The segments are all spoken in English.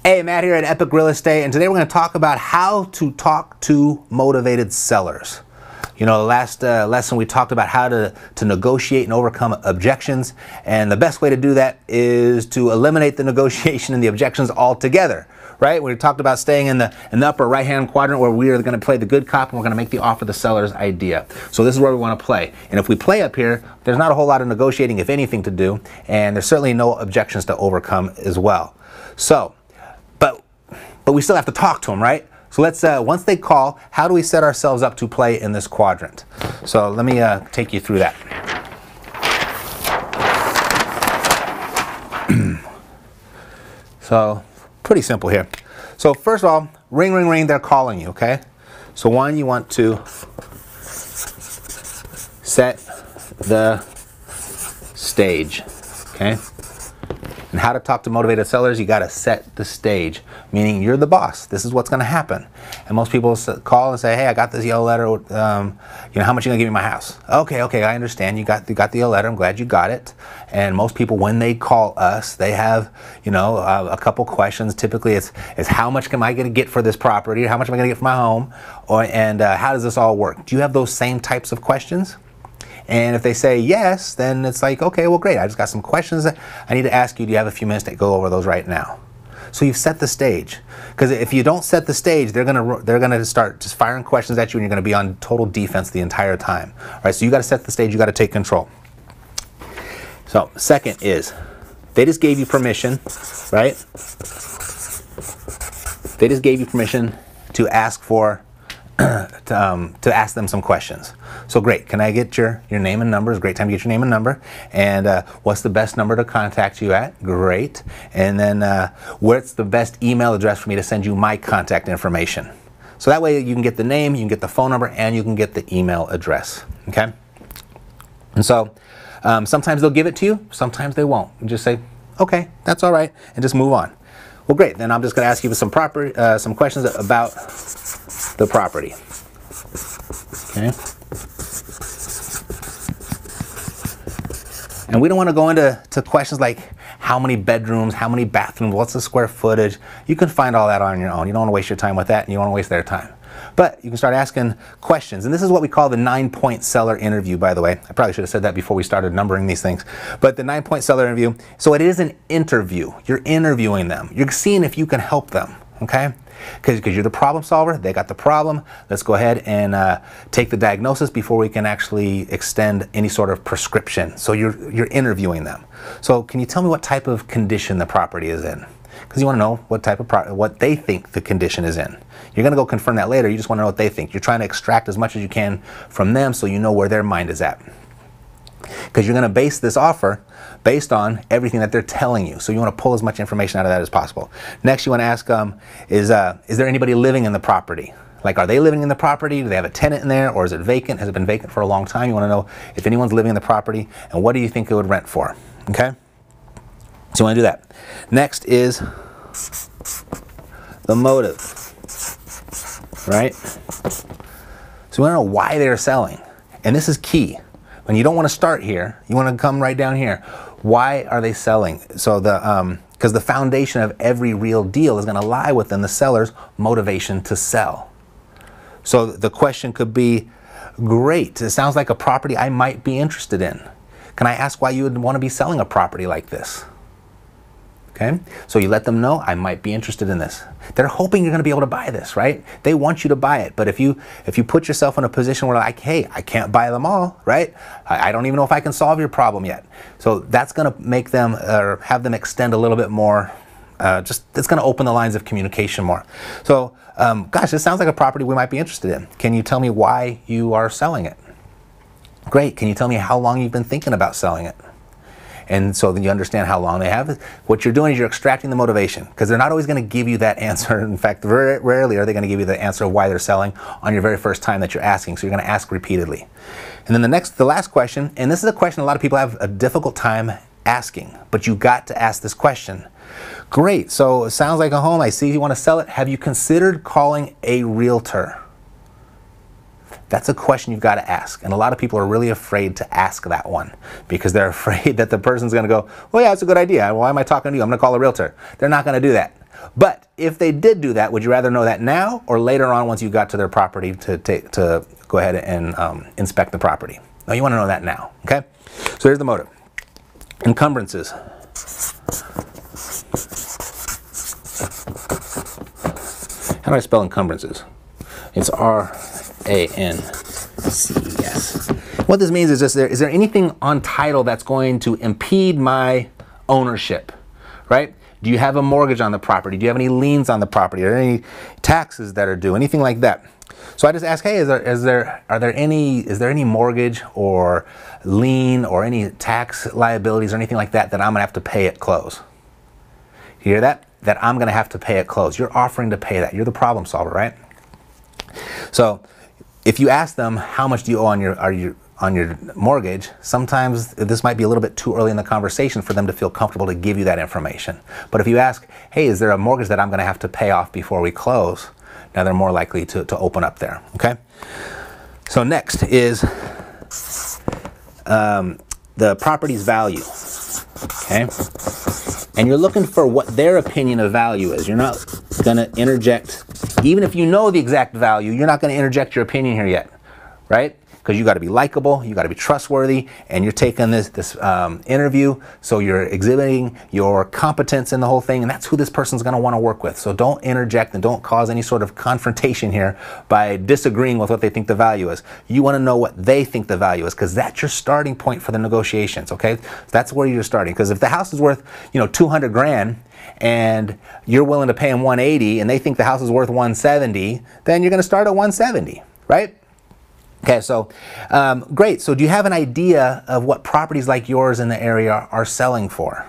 Hey, Matt here at Epic Real Estate, and today we're going to talk about how to talk to motivated sellers. You know, the last lesson we talked about how to negotiate and overcome objections, and the best way to do that is to eliminate the negotiation and the objections altogether, right? We talked about staying in the upper right-hand quadrant where we are going to play the good cop and we're going to make the offer the seller's idea. So this is where we want to play. And if we play up here, there's not a whole lot of negotiating, if anything, to do, and there's certainly no objections to overcome as well. So, but we still have to talk to them, right? So let's, once they call, how do we set ourselves up to play in this quadrant? So let me take you through that. So pretty simple here. So first of all, ring, ring, ring, they're calling you, okay? So one, you want to set the stage, okay? And how to talk to motivated sellers, you got to set the stage, meaning you're the boss. This is what's going to happen. And most people call and say, hey, I got this yellow letter. You know, how much are you going to give me my house? Okay, I understand. You got the yellow letter. I'm glad you got it. And most people, when they call us, they have, you know, a couple questions. Typically, it's how much am I going to get for this property? Or how much am I going to get for my home? And how does this all work? Do you have those same types of questions? And if they say yes, then it's like, okay, well, great. I just got some questions that I need to ask you. Do you have a few minutes to go over those right now? So you've set the stage. Because if you don't set the stage, they're gonna start just firing questions at you, and you're gonna be on total defense the entire time. All right, so you got to set the stage. You got to take control. So second is, they just gave you permission, right? They just gave you permission to ask for. To ask them some questions. So great, can I get your name and number? It's a great time to get your name and number. And what's the best number to contact you at? Great. And then what's the best email address for me to send you my contact information? So that way you can get the name, you can get the phone number, and you can get the email address, okay? And so sometimes they'll give it to you, sometimes they won't. You just say, okay, that's all right, and just move on. Well, great, then I'm just gonna ask you some questions about the property, okay? And we don't want to go into questions like how many bedrooms, how many bathrooms, what's the square footage. You can find all that on your own. You don't want to waste your time with that, and you don't want to waste their time. But you can start asking questions, and this is what we call the 9-point seller interview, by the way. I probably should have said that before we started numbering these things. But the 9-point seller interview, so it is an interview. You're interviewing them. You're seeing if you can help them, okay? Because you're the problem solver, they got the problem. Let's go ahead and take the diagnosis before we can actually extend any sort of prescription. So you're interviewing them. So can you tell me what type of condition the property is in? Because you want to know what type of what they think the condition is in. You're going to go confirm that later. You just want to know what they think. You're trying to extract as much as you can from them so you know where their mind is at. Because you're going to base this offer based on everything that they're telling you. So you want to pull as much information out of that as possible. Next, you want to ask is there anybody living in the property? Like, are they living in the property? Do they have a tenant in there? Or is it vacant? Has it been vacant for a long time? You want to know if anyone's living in the property, and what do you think it would rent for? Okay? So you want to do that. Next is the motive, right? So you want to know why they're selling. And this is key. When you don't want to start here, you want to come right down here. Why are they selling? So because the foundation of every real deal is going to lie within the seller's motivation to sell. So the question could be, great, it sounds like a property I might be interested in. Can I ask why you would want to be selling a property like this? Okay, so you let them know, I might be interested in this. They're hoping you're going to be able to buy this, right? They want you to buy it. But if you put yourself in a position where like, hey, I can't buy them all, right? I don't even know if I can solve your problem yet. So that's going to make them or have them extend a little bit more. It's going to open the lines of communication more. So, gosh, this sounds like a property we might be interested in. Can you tell me why you are selling it? Great. Can you tell me how long you've been thinking about selling it? And so then you understand how long they have it. What you're doing is you're extracting the motivation, because they're not always going to give you that answer. In fact, very rarely are they going to give you the answer of why they're selling on your very first time that you're asking. So you're going to ask repeatedly. And then the last question, and this is a question a lot of people have a difficult time asking, but you got to ask this question. Great, so it sounds like a home. I see you want to sell it. Have you considered calling a realtor? That's a question you've got to ask. And a lot of people are really afraid to ask that one because they're afraid that the person's going to go, well, yeah, it's a good idea. Why am I talking to you? I'm going to call a realtor. They're not going to do that. But if they did do that, would you rather know that now or later on once you got to their property to go ahead and inspect the property? No, you want to know that now, okay? So here's the motive. Encumbrances. How do I spell encumbrances? It's R-A-N-C-E-S. What this means is just is there anything on title that's going to impede my ownership, right? Do you have a mortgage on the property? Do you have any liens on the property? Are there any taxes that are due? Anything like that? So I just ask, hey, is there any mortgage or lien or any tax liabilities or anything like that I'm gonna have to pay at close? You hear that? That I'm gonna have to pay at close. You're offering to pay that. You're the problem solver, right? So if you ask them how much do you owe on your mortgage, sometimes this might be a little bit too early in the conversation for them to feel comfortable to give you that information. But if you ask, hey, is there a mortgage that I'm going to have to pay off before we close? Now they're more likely to open up there, okay? So next is the property's value, okay? And you're looking for what their opinion of value is. You're not going to interject, even if you know the exact value, you're not going to interject your opinion here yet, right? Because you got to be likable, you got to be trustworthy, and you're taking this interview, so you're exhibiting your competence in the whole thing, and that's who this person's going to want to work with. So don't interject and don't cause any sort of confrontation here by disagreeing with what they think the value is. You want to know what they think the value is, because that's your starting point for the negotiations, okay? That's where you're starting, because if the house is worth, 200 grand, and you're willing to pay them 180, and they think the house is worth 170, then you're going to start at 170, right? Okay, so great. So do you have an idea of what properties like yours in the area are selling for?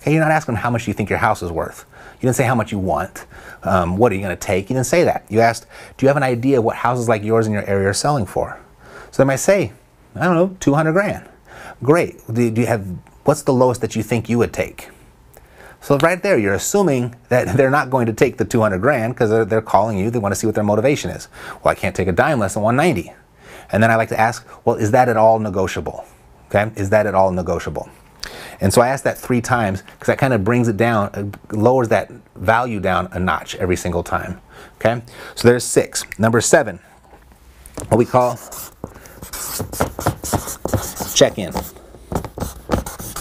Okay, you're not asking them how much you think your house is worth. You didn't say how much you want. What are you going to take? You didn't say that. You asked, do you have an idea what houses like yours in your area are selling for? So they might say, I don't know, 200 grand. Great. Do you have, what's the lowest that you think you would take? So right there, you're assuming that they're not going to take the 200 grand because they're calling you. They want to see what their motivation is. Well, I can't take a dime less than 190. And then I like to ask, well, is that at all negotiable? Okay, is that at all negotiable? And so I ask that 3 times because that kind of brings it down, lowers that value down a notch every single time. Okay, so there's 6. Number 7, what we call check-in.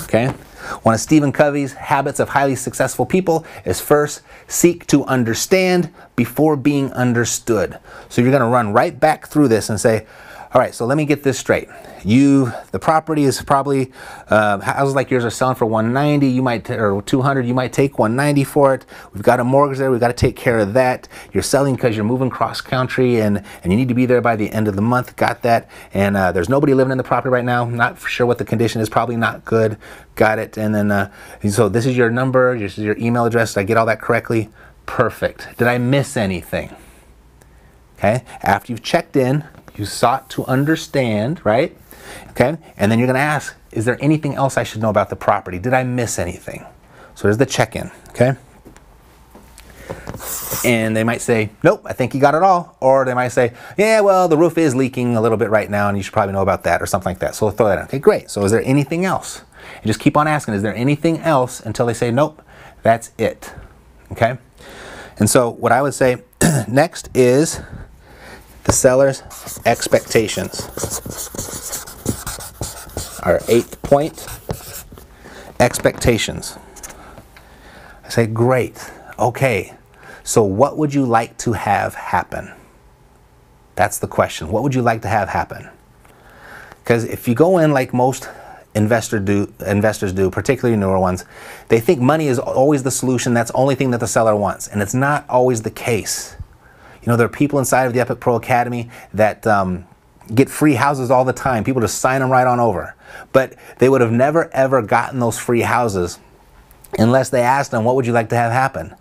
Okay, one of Stephen Covey's habits of highly successful people is first seek to understand before being understood. So you're going to run right back through this and say, all right, so let me get this straight. The property is probably, houses like yours are selling for 190, you might, or 200, you might take 190 for it. We've got a mortgage there, we've got to take care of that. You're selling because you're moving cross country and you need to be there by the end of the month, got that. And there's nobody living in the property right now, not sure what the condition is, probably not good, got it. And then, so this is your number, this is your email address, did I get all that correctly? Perfect. Did I miss anything? Okay, after you've checked in, you sought to understand, right? Okay, and then you're going to ask, is there anything else I should know about the property? Did I miss anything? So there's the check-in, okay? And they might say, nope, I think you got it all. Or they might say, yeah, well, the roof is leaking a little bit right now and you should probably know about that or something like that. So we'll throw that in. Okay, great. So is there anything else? And just keep on asking, is there anything else until they say, nope, that's it, okay? And so what I would say next is the seller's expectations. Our 8th point, expectations. I say, great, okay, so what would you like to have happen? That's the question. What would you like to have happen? Because if you go in like most investors do, particularly newer ones, they think money is always the solution. That's the only thing that the seller wants, and it's not always the case. There are people inside of the Epic Pro Academy that get free houses all the time. People just sign them right on over. But they would have never, ever gotten those free houses unless they asked them, what would you like to have happen?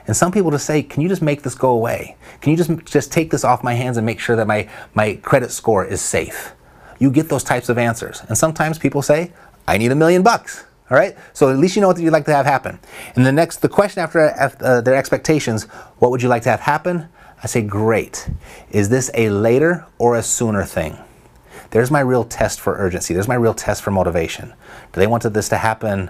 And some people just say, can you just make this go away? Can you just take this off my hands and make sure that my credit score is safe? You get those types of answers. And sometimes people say, I need $1 million. All right? So at least you know what you'd like to have happen. And the question after their expectations, what would you like to have happen? I say, great. Is this a later or a sooner thing? There's my real test for urgency. There's my real test for motivation. Do they want this to happen,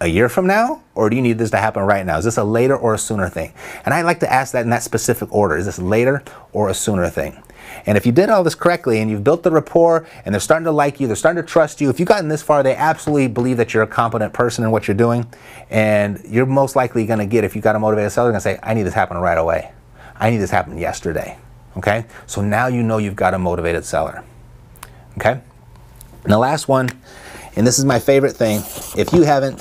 a year from now, or do you need this to happen right now? Is this a later or a sooner thing? And I like to ask that in that specific order. Is this later or a sooner thing? And if you did all this correctly and you've built the rapport and they're starting to like you, they're starting to trust you, if you've gotten this far, they absolutely believe that you're a competent person in what you're doing. And you're most likely going to get, if you've got a motivated seller, going to say, I need this happen right away. I need this happen yesterday. Okay? So now you know you've got a motivated seller. Okay? And the last one, and this is my favorite thing, if you haven't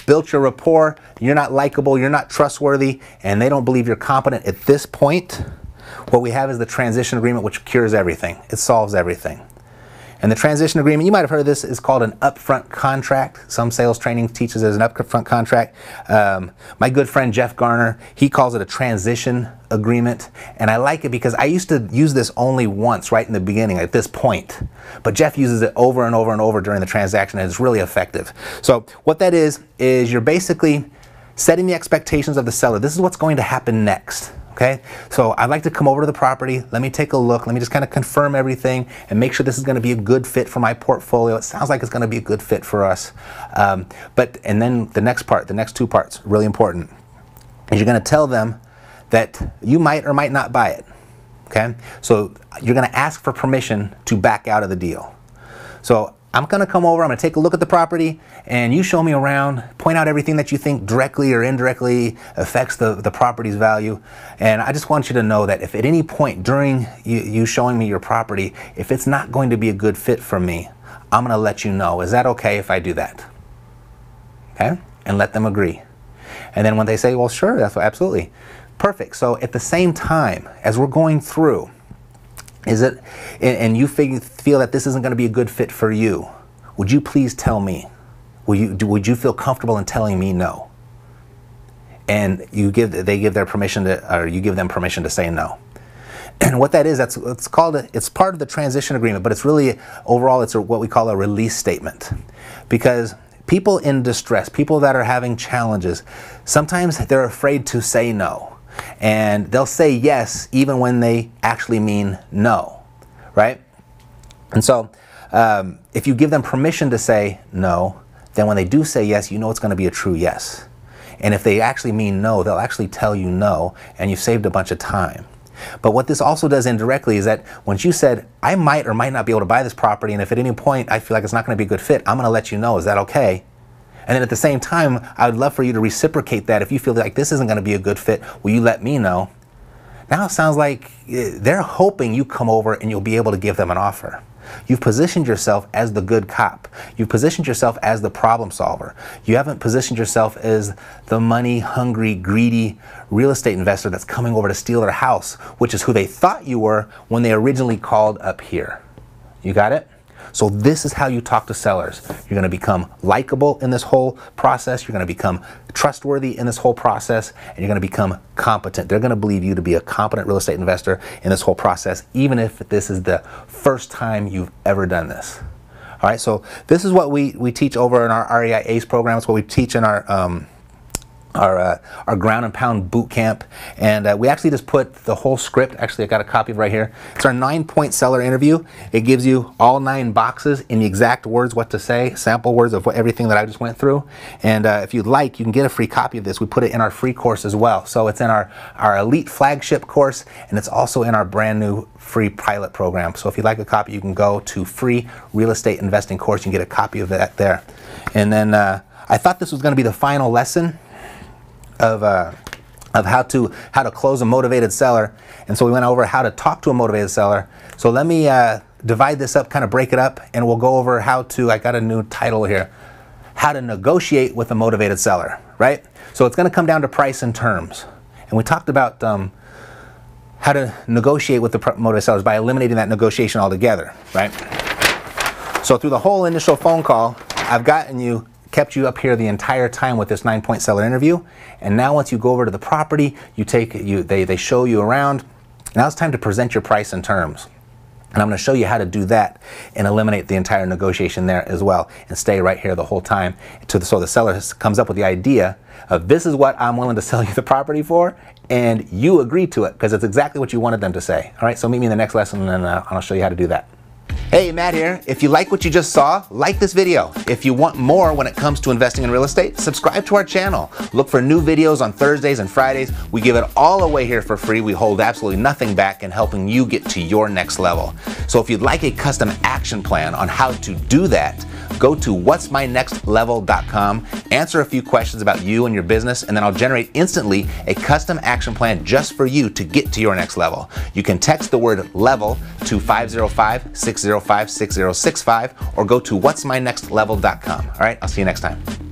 built your rapport, you're not likable, you're not trustworthy, and they don't believe you're competent at this point, what we have is the transition agreement, which cures everything. It solves everything. And the transition agreement, you might have heard of this, is called an upfront contract. Some sales training teaches it as an upfront contract. My good friend Jeff Garner, he calls it a transition agreement. And I like it because I used to use this only once right in the beginning at this point. But Jeff uses it over and over and over during the transaction, and it's really effective. So what that is you're basically setting the expectations of the seller. This is what's going to happen next. Okay, so I'd like to come over to the property. Let me take a look. Let me just kind of confirm everything and make sure this is going to be a good fit for my portfolio. It sounds like it's going to be a good fit for us. And then the next part, the next two parts, really important, is you're going to tell them that you might or might not buy it. Okay, so you're going to ask for permission to back out of the deal. So I'm going to come over, I'm going to take a look at the property, and you show me around, point out everything that you think directly or indirectly affects the property's value. And I just want you to know that if at any point during you showing me your property, if it's not going to be a good fit for me, I'm going to let you know. Is that okay if I do that? Okay? And let them agree. And then when they say, well, sure, that's absolutely. Perfect. So at the same time, as we're going through, and you feel that this isn't going to be a good fit for you, would you please tell me? Would you feel comfortable in telling me no? And they give their permission to, or you give them permission to say no. And what that is, it's part of the transition agreement, but it's really overall it's what we call a release statement, because people in distress, people that are having challenges, sometimes they're afraid to say no. And they'll say yes even when they actually mean no, right? And so if you give them permission to say no, then when they do say yes, you know it's going to be a true yes. And if they actually mean no, they'll actually tell you no, and you've saved a bunch of time. But what this also does indirectly is that once you said, I might or might not be able to buy this property, and if at any point I feel like it's not going to be a good fit, I'm going to let you know. Is that okay? And then at the same time, I would love for you to reciprocate that. If you feel like this isn't going to be a good fit, will you let me know? Now it sounds like they're hoping you come over and you'll be able to give them an offer. You've positioned yourself as the good cop. You've positioned yourself as the problem solver. You haven't positioned yourself as the money-hungry, greedy real estate investor that's coming over to steal their house, which is who they thought you were when they originally called up here. You got it? So this is how you talk to sellers. You're going to become likable in this whole process. You're going to become trustworthy in this whole process, and you're going to become competent. They're going to believe you to be a competent real estate investor in this whole process, even if this is the first time you've ever done this. All right, so this is what we teach over in our REI ACE program. It's what we teach in our ground and pound boot camp, and we actually just put the whole script. Actually, I got a copy of it right here. It's our 9-point seller interview. It gives you all 9 boxes in the exact words what to say, sample words of everything that I just went through. And if you'd like, you can get a free copy of this. We put it in our free course as well. So it's in our elite flagship course, and it's also in our brand new free pilot program. So if you'd like a copy, you can go to free real estate investing course. You can get a copy of that there. And then I thought this was going to be the final lesson of how to close a motivated seller, and so we went over how to talk to a motivated seller. So let me divide this up, kind of break it up, and we'll go over how to, I got a new title here, how to negotiate with a motivated seller, right? So it's going to come down to price and terms, and we talked about how to negotiate with the motivated sellers by eliminating that negotiation altogether, right? So through the whole initial phone call, I've kept you up here the entire time with this 9-point seller interview, and now once you go over to the property, they show you around. Now it's time to present your price and terms. And I'm going to show you how to do that and eliminate the entire negotiation there as well and stay right here the whole time so the seller comes up with the idea of this is what I'm willing to sell you the property for, and you agree to it because it's exactly what you wanted them to say. All right, so meet me in the next lesson and I'll show you how to do that. Hey, Matt here. If you like what you just saw, like this video. If you want more when it comes to investing in real estate, subscribe to our channel. Look for new videos on Thursdays and Fridays. We give it all away here for free. We hold absolutely nothing back in helping you get to your next level. So if you'd like a custom action plan on how to do that, go to what'smynextlevel.com, answer a few questions about you and your business, and then I'll generate instantly a custom action plan just for you to get to your next level. You can text the word level to 505-605-6065 or go to what'smynextlevel.com. All right, I'll see you next time.